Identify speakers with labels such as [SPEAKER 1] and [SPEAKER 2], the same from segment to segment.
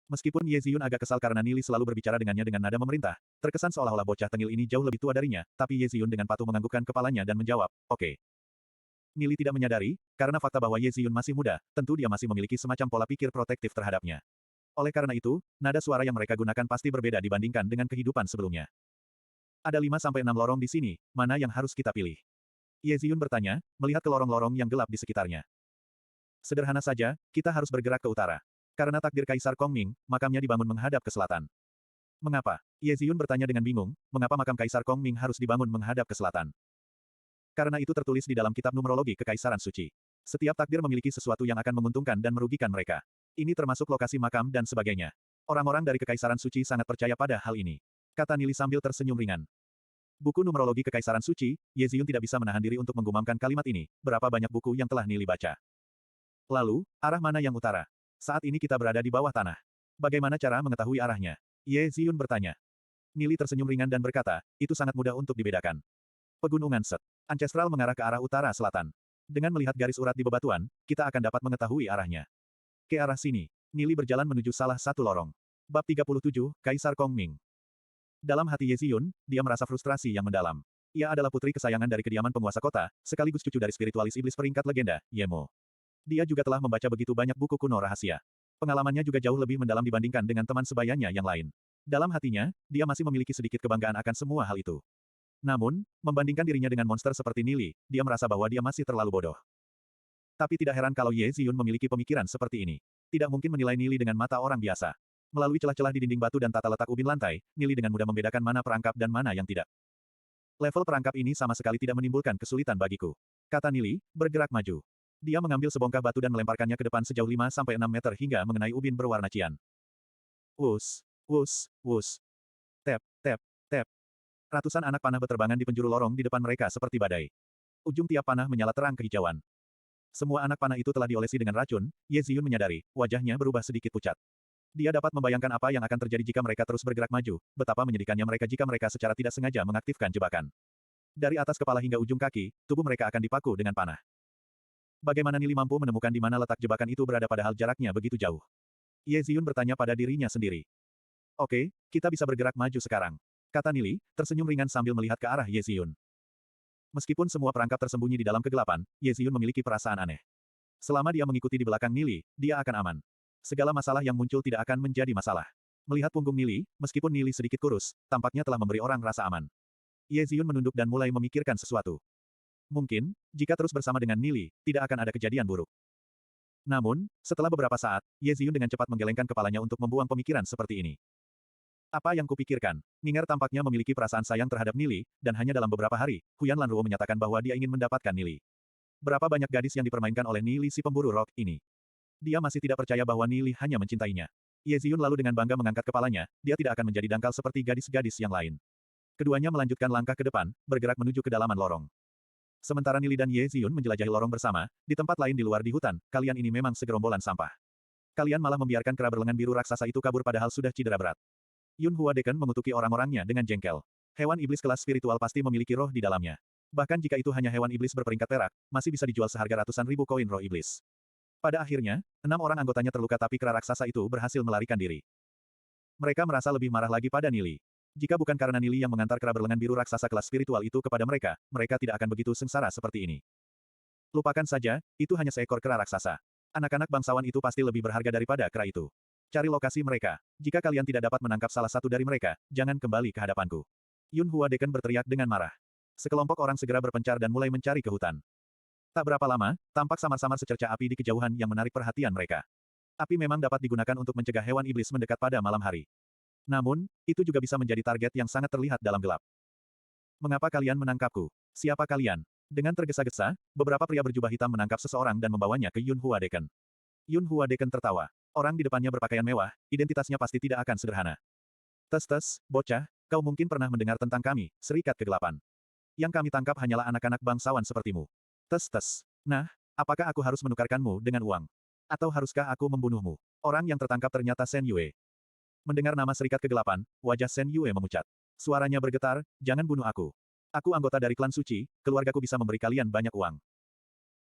[SPEAKER 1] Meskipun Ye Ziyun agak kesal karena Nili selalu berbicara dengannya dengan nada memerintah, terkesan seolah-olah bocah tengil ini jauh lebih tua darinya, tapi Ye Ziyun dengan patuh menganggukkan kepalanya dan menjawab, oke. Nili tidak menyadari, karena fakta bahwa Ye Ziyun masih muda, tentu dia masih memiliki semacam pola pikir protektif terhadapnya. Oleh karena itu, nada suara yang mereka gunakan pasti berbeda dibandingkan dengan kehidupan sebelumnya. Ada 5 sampai 6 lorong di sini, mana yang harus kita pilih? Ye Ziyun bertanya, melihat ke lorong-lorong yang gelap di sekitarnya. Sederhana saja, kita harus bergerak ke utara. Karena takdir Kaisar Kongming, makamnya dibangun menghadap ke selatan. Mengapa? Ye Ziyun bertanya dengan bingung, mengapa makam Kaisar Kongming harus dibangun menghadap ke selatan? Karena itu tertulis di dalam kitab numerologi Kekaisaran Suci. Setiap takdir memiliki sesuatu yang akan menguntungkan dan merugikan mereka. Ini termasuk lokasi makam dan sebagainya. Orang-orang dari Kekaisaran Suci sangat percaya pada hal ini. Kata Nili sambil tersenyum ringan. Buku numerologi Kekaisaran Suci, Ye Ziyun tidak bisa menahan diri untuk menggumamkan kalimat ini, berapa banyak buku yang telah Nili baca. Lalu, arah mana yang utara? Saat ini kita berada di bawah tanah. Bagaimana cara mengetahui arahnya? Ye Ziyun bertanya. Nili tersenyum ringan dan berkata, itu sangat mudah untuk dibedakan. Pegunungan Set. Ancestral mengarah ke arah utara-selatan. Dengan melihat garis urat di bebatuan, kita akan dapat mengetahui arahnya. Ke arah sini. Nili berjalan menuju salah satu lorong. Bab 37, Kaisar Kongming. Dalam hati Ye Ziyun, dia merasa frustrasi yang mendalam. Ia adalah putri kesayangan dari kediaman penguasa kota, sekaligus cucu dari spiritualis iblis peringkat legenda, Yemo. Dia juga telah membaca begitu banyak buku kuno rahasia. Pengalamannya juga jauh lebih mendalam dibandingkan dengan teman sebayanya yang lain. Dalam hatinya, dia masih memiliki sedikit kebanggaan akan semua hal itu. Namun, membandingkan dirinya dengan monster seperti Nili, dia merasa bahwa dia masih terlalu bodoh. Tapi tidak heran kalau Ye Ziyun memiliki pemikiran seperti ini. Tidak mungkin menilai Nili dengan mata orang biasa. Melalui celah-celah di dinding batu dan tata letak ubin lantai, Nili dengan mudah membedakan mana perangkap dan mana yang tidak. Level perangkap ini sama sekali tidak menimbulkan kesulitan bagiku. Kata Nili, bergerak maju. Dia mengambil sebongkah batu dan melemparkannya ke depan sejauh 5-6 meter hingga mengenai ubin berwarna cian. Wus, wus, wus. Tap, tap, tap. Ratusan anak panah berterbangan di penjuru lorong di depan mereka seperti badai. Ujung tiap panah menyala terang kehijauan. Semua anak panah itu telah diolesi dengan racun, Ye Ziyun menyadari, wajahnya berubah sedikit pucat. Dia dapat membayangkan apa yang akan terjadi jika mereka terus bergerak maju, betapa menyedihkannya mereka jika mereka secara tidak sengaja mengaktifkan jebakan. Dari atas kepala hingga ujung kaki, tubuh mereka akan dipaku dengan panah. Bagaimana Nili mampu menemukan di mana letak jebakan itu berada padahal jaraknya begitu jauh? Ye Ziyun bertanya pada dirinya sendiri. Oke, kita bisa bergerak maju sekarang. Kata Nili, tersenyum ringan sambil melihat ke arah Ye Ziyun. Meskipun semua perangkap tersembunyi di dalam kegelapan, Ye Ziyun memiliki perasaan aneh. Selama dia mengikuti di belakang Nili, dia akan aman. Segala masalah yang muncul tidak akan menjadi masalah. Melihat punggung Nili, meskipun Nili sedikit kurus, tampaknya telah memberi orang rasa aman. Ye Ziyun menunduk dan mulai memikirkan sesuatu. Mungkin, jika terus bersama dengan Nili, tidak akan ada kejadian buruk. Namun, setelah beberapa saat, Ye Ziyun dengan cepat menggelengkan kepalanya untuk membuang pemikiran seperti ini. Apa yang kupikirkan? Ning'er tampaknya memiliki perasaan sayang terhadap Nili, dan hanya dalam beberapa hari, Huyan Lanruo menyatakan bahwa dia ingin mendapatkan Nili. Berapa banyak gadis yang dipermainkan oleh Nili si pemburu rok ini? Dia masih tidak percaya bahwa Nili hanya mencintainya. Ye Ziyun lalu dengan bangga mengangkat kepalanya, dia tidak akan menjadi dangkal seperti gadis-gadis yang lain. Keduanya melanjutkan langkah ke depan, bergerak menuju kedalaman lorong. Sementara Nili dan Ye Ziyun menjelajahi lorong bersama, di tempat lain di luar di hutan, kalian ini memang segerombolan sampah. Kalian malah membiarkan kera berlengan biru raksasa itu kabur padahal sudah cedera berat. Yun Hua Deken mengutuki orang-orangnya dengan jengkel. Hewan iblis kelas spiritual pasti memiliki roh di dalamnya. Bahkan jika itu hanya hewan iblis berperingkat perak, masih bisa dijual seharga ratusan ribu koin roh iblis. Pada akhirnya, 6 orang anggotanya terluka tapi kera raksasa itu berhasil melarikan diri. Mereka merasa lebih marah lagi pada Nili. Jika bukan karena Nili yang mengantar kera berlengan biru raksasa kelas spiritual itu kepada mereka, mereka tidak akan begitu sengsara seperti ini. Lupakan saja, itu hanya seekor kera raksasa. Anak-anak bangsawan itu pasti lebih berharga daripada kera itu. Cari lokasi mereka. Jika kalian tidak dapat menangkap salah satu dari mereka, jangan kembali ke hadapanku. Yun Hua Deken berteriak dengan marah. Sekelompok orang segera berpencar dan mulai mencari ke hutan. Tak berapa lama, tampak samar-samar secercah api di kejauhan yang menarik perhatian mereka. Api memang dapat digunakan untuk mencegah hewan iblis mendekat pada malam hari. Namun, itu juga bisa menjadi target yang sangat terlihat dalam gelap. Mengapa kalian menangkapku? Siapa kalian? Dengan tergesa-gesa, beberapa pria berjubah hitam menangkap seseorang dan membawanya ke Yun Hua Deken. Yun Hua Deken tertawa. Orang di depannya berpakaian mewah, identitasnya pasti tidak akan sederhana. Tes-tes, bocah, kau mungkin pernah mendengar tentang kami, Serikat Kegelapan. Yang kami tangkap hanyalah anak-anak bangsawan sepertimu. Tes-tes. Nah, apakah aku harus menukarkanmu dengan uang? Atau haruskah aku membunuhmu? Orang yang tertangkap ternyata Shen Yue. Mendengar nama Serikat Kegelapan, wajah Shen Yue memucat. Suaranya bergetar, jangan bunuh aku. Aku anggota dari klan suci, keluargaku bisa memberi kalian banyak uang.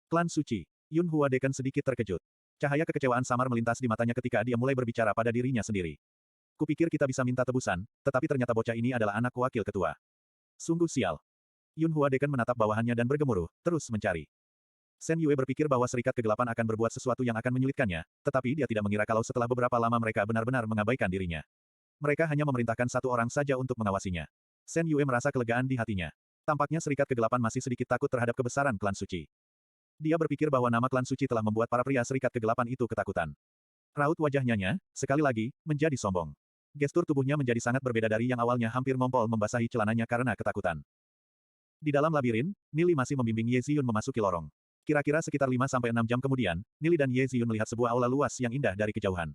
[SPEAKER 1] Klan suci. Yun Hua Deken sedikit terkejut. Cahaya kekecewaan samar melintas di matanya ketika dia mulai berbicara pada dirinya sendiri. Kupikir kita bisa minta tebusan, tetapi ternyata bocah ini adalah anak wakil ketua. Sungguh sial. Yun Hua Deken menatap bawahannya dan bergemuruh, terus mencari. Shen Yue berpikir bahwa Serikat Kegelapan akan berbuat sesuatu yang akan menyulitkannya, tetapi dia tidak mengira kalau setelah beberapa lama mereka benar-benar mengabaikan dirinya. Mereka hanya memerintahkan satu orang saja untuk mengawasinya. Shen Yue merasa kelegaan di hatinya. Tampaknya Serikat Kegelapan masih sedikit takut terhadap kebesaran klan suci. Dia berpikir bahwa nama klan suci telah membuat para pria Serikat Kegelapan itu ketakutan. Raut wajahnya, sekali lagi, menjadi sombong. Gestur tubuhnya menjadi sangat berbeda dari yang awalnya hampir ngompol membasahi celananya karena ketakutan. Di dalam labirin, Nili masih membimbing Ye Ziyun memasuki lorong. Kira-kira sekitar 5-6 jam kemudian, Nili dan Ye Ziyun melihat sebuah aula luas yang indah dari kejauhan.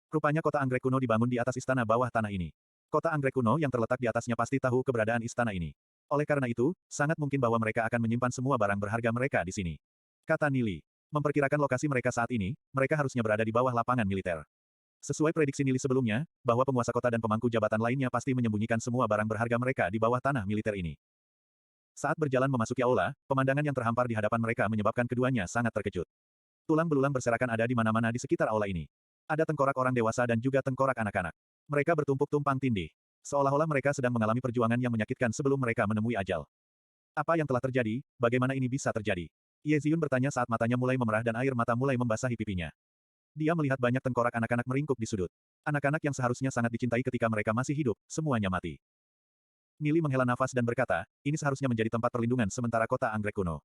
[SPEAKER 1] Rupanya kota anggrek kuno dibangun di atas istana bawah tanah ini. Kota anggrek kuno yang terletak di atasnya pasti tahu keberadaan istana ini. Oleh karena itu, sangat mungkin bahwa mereka akan menyimpan semua barang berharga mereka di sini. Kata Nili. Memperkirakan lokasi mereka saat ini, mereka harusnya berada di bawah lapangan militer. Sesuai prediksi Nili sebelumnya, bahwa penguasa kota dan pemangku jabatan lainnya pasti menyembunyikan semua barang berharga mereka di bawah tanah militer ini. Saat berjalan memasuki aula, pemandangan yang terhampar di hadapan mereka menyebabkan keduanya sangat terkejut. Tulang belulang berserakan ada di mana-mana di sekitar aula ini. Ada tengkorak orang dewasa dan juga tengkorak anak-anak. Mereka bertumpuk tumpang tindih. Seolah-olah mereka sedang mengalami perjuangan yang menyakitkan sebelum mereka menemui ajal. Apa yang telah terjadi? Bagaimana ini bisa terjadi? Ye Ziyun bertanya saat matanya mulai memerah dan air mata mulai membasahi pipinya. Dia melihat banyak tengkorak anak-anak meringkuk di sudut. Anak-anak yang seharusnya sangat dicintai ketika mereka masih hidup, semuanya mati. Nili menghela nafas dan berkata, ini seharusnya menjadi tempat perlindungan sementara kota anggrek kuno.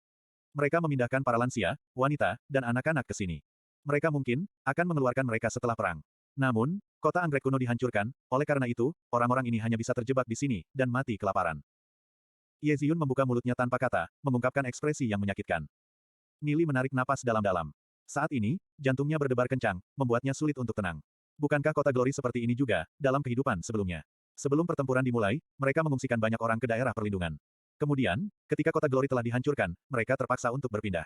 [SPEAKER 1] Mereka memindahkan para lansia, wanita, dan anak-anak ke sini. Mereka mungkin akan mengeluarkan mereka setelah perang. Namun, kota anggrek kuno dihancurkan, oleh karena itu, orang-orang ini hanya bisa terjebak di sini, dan mati kelaparan. Ye Ziyun membuka mulutnya tanpa kata, mengungkapkan ekspresi yang menyakitkan. Nili menarik napas dalam-dalam. Saat ini, jantungnya berdebar kencang, membuatnya sulit untuk tenang. Bukankah kota Glory seperti ini juga, dalam kehidupan sebelumnya? Sebelum pertempuran dimulai, mereka mengungsikan banyak orang ke daerah perlindungan. Kemudian, ketika kota Glory telah dihancurkan, mereka terpaksa untuk berpindah.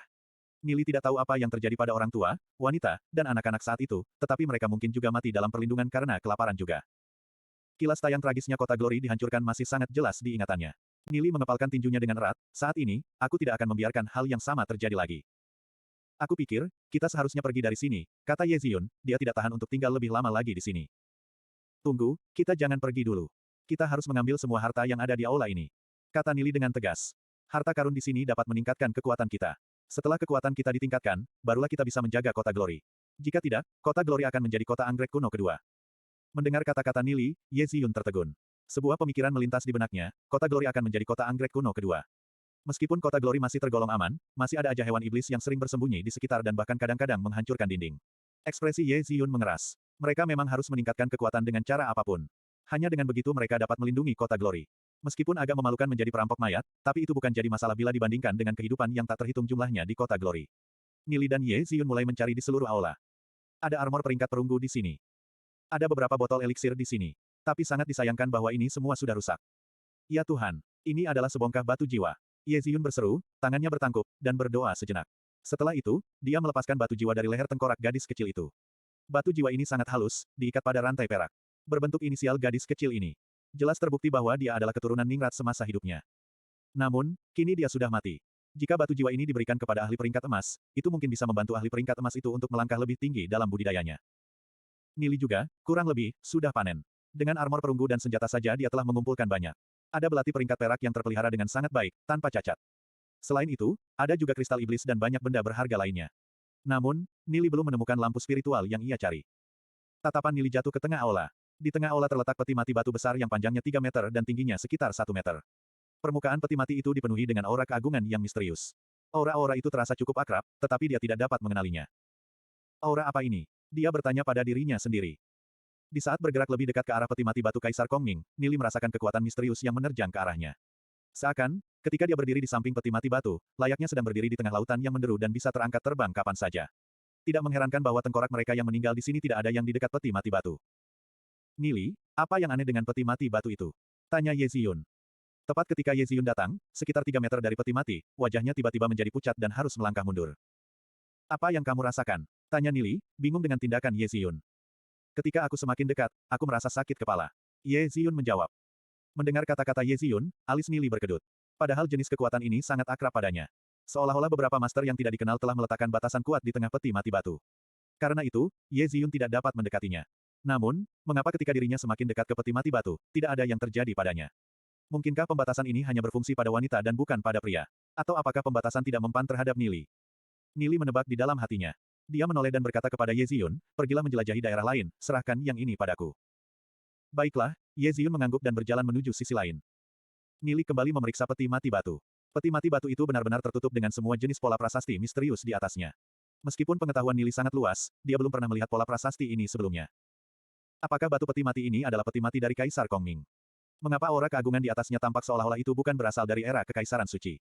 [SPEAKER 1] Nili tidak tahu apa yang terjadi pada orang tua, wanita, dan anak-anak saat itu, tetapi mereka mungkin juga mati dalam perlindungan karena kelaparan juga. Kilas tayang tragisnya kota Glory dihancurkan masih sangat jelas di ingatannya. Nili mengepalkan tinjunya dengan erat, saat ini, aku tidak akan membiarkan hal yang sama terjadi lagi. Aku pikir, kita seharusnya pergi dari sini, kata Ye Ziyun, dia tidak tahan untuk tinggal lebih lama lagi di sini. Tunggu, kita jangan pergi dulu. Kita harus mengambil semua harta yang ada di aula ini. Kata Nili dengan tegas. Harta karun di sini dapat meningkatkan kekuatan kita. Setelah kekuatan kita ditingkatkan, barulah kita bisa menjaga kota Glory. Jika tidak, kota Glory akan menjadi kota anggrek kuno kedua. Mendengar kata-kata Nili, Ye Ziyun tertegun. Sebuah pemikiran melintas di benaknya, kota Glory akan menjadi kota anggrek kuno kedua. Meskipun kota Glory masih tergolong aman, masih ada aja hewan iblis yang sering bersembunyi di sekitar dan bahkan kadang-kadang menghancurkan dinding. Ekspresi Ye Ziyun mengeras. Mereka memang harus meningkatkan kekuatan dengan cara apapun. Hanya dengan begitu mereka dapat melindungi kota Glory. Meskipun agak memalukan menjadi perampok mayat, tapi itu bukan jadi masalah bila dibandingkan dengan kehidupan yang tak terhitung jumlahnya di kota Glory. Nili dan Ye Ziyun mulai mencari di seluruh aula. Ada armor peringkat perunggu di sini. Ada beberapa botol eliksir di sini. Tapi sangat disayangkan bahwa ini semua sudah rusak. Ya Tuhan, ini adalah sebongkah batu jiwa. Ye Ziyun berseru, tangannya bertangkup, dan berdoa sejenak. Setelah itu, dia melepaskan batu jiwa dari leher tengkorak gadis kecil itu. Batu jiwa ini sangat halus, diikat pada rantai perak. Berbentuk inisial gadis kecil ini. Jelas terbukti bahwa dia adalah keturunan Ningrat semasa hidupnya. Namun, kini dia sudah mati. Jika batu jiwa ini diberikan kepada ahli peringkat emas, itu mungkin bisa membantu ahli peringkat emas itu untuk melangkah lebih tinggi dalam budidayanya. Nili juga, kurang lebih, sudah panen. Dengan armor perunggu dan senjata saja dia telah mengumpulkan banyak. Ada belati peringkat perak yang terpelihara dengan sangat baik, tanpa cacat. Selain itu, ada juga kristal iblis dan banyak benda berharga lainnya. Namun, Nili belum menemukan lampu spiritual yang ia cari. Tatapan Nili jatuh ke tengah aula. Di tengah aula terletak peti mati batu besar yang panjangnya 3 meter dan tingginya sekitar 1 meter. Permukaan peti mati itu dipenuhi dengan aura keagungan yang misterius. Aura-aura itu terasa cukup akrab, tetapi dia tidak dapat mengenalinya. Aura apa ini? Dia bertanya pada dirinya sendiri. Di saat bergerak lebih dekat ke arah peti mati batu Kaisar Kongming, Nili merasakan kekuatan misterius yang menerjang ke arahnya. Seakan, ketika dia berdiri di samping peti mati batu, layaknya sedang berdiri di tengah lautan yang menderu dan bisa terangkat terbang kapan saja. Tidak mengherankan bahwa tengkorak mereka yang meninggal di sini tidak ada yang di dekat peti mati batu. Nili, apa yang aneh dengan peti mati batu itu? Tanya Ye Ziyun. Tepat ketika Ye Ziyun datang, sekitar 3 meter dari peti mati, wajahnya tiba-tiba menjadi pucat dan harus melangkah mundur. Apa yang kamu rasakan? Tanya Nili, bingung dengan tindakan Ye Ziyun. Ketika aku semakin dekat, aku merasa sakit kepala. Ye Ziyun menjawab. Mendengar kata-kata Ye Ziyun, alis Nili berkedut. Padahal jenis kekuatan ini sangat akrab padanya. Seolah-olah beberapa master yang tidak dikenal telah meletakkan batasan kuat di tengah peti mati batu. Karena itu, Ye Ziyun tidak dapat mendekatinya. Namun, mengapa ketika dirinya semakin dekat ke peti mati batu, tidak ada yang terjadi padanya? Mungkinkah pembatasan ini hanya berfungsi pada wanita dan bukan pada pria? Atau apakah pembatasan tidak mempan terhadap Nili? Nili menebak di dalam hatinya. Dia menoleh dan berkata kepada Ye Ziyun, pergilah menjelajahi daerah lain, serahkan yang ini padaku. Baiklah, Ye Ziyun mengangguk dan berjalan menuju sisi lain. Nili kembali memeriksa peti mati batu. Peti mati batu itu benar-benar tertutup dengan semua jenis pola prasasti misterius di atasnya. Meskipun pengetahuan Nili sangat luas, dia belum pernah melihat pola prasasti ini sebelumnya. Apakah batu peti mati ini adalah peti mati dari Kaisar Kongming? Mengapa aura keagungan di atasnya tampak seolah-olah itu bukan berasal dari era Kekaisaran Suci?